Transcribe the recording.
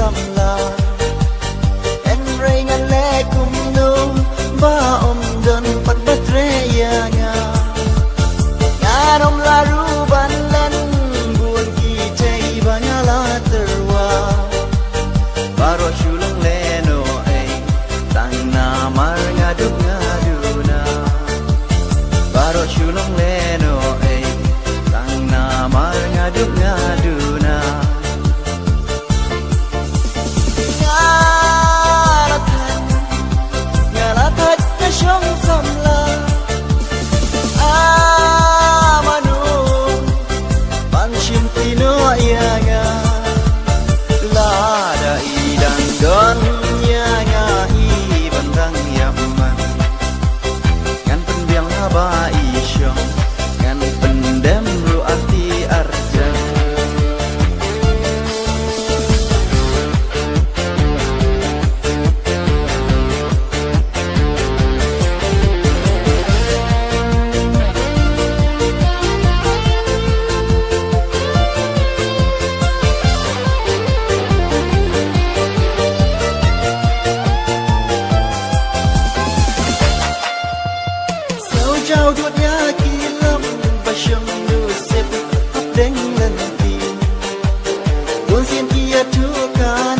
samla en rengan le kumno ba om don pat batre ya nga ngarom la ruban len buon ki chei banyala terwa baro shulung leno ai tang na mar ngaduk ngaduna baro shulung leno ai tang na mar ngaduk ngaduna ngalathat na siyang samla amanu pansim tino yanga lada idang don yanga hi bandang yaman ngan pendiang haba isyong ngan pendem ru arti arja trao đuột nhà kỳ lâm và sông đưa xếp hấp đánh lần tìm đồn xiên kia thua cả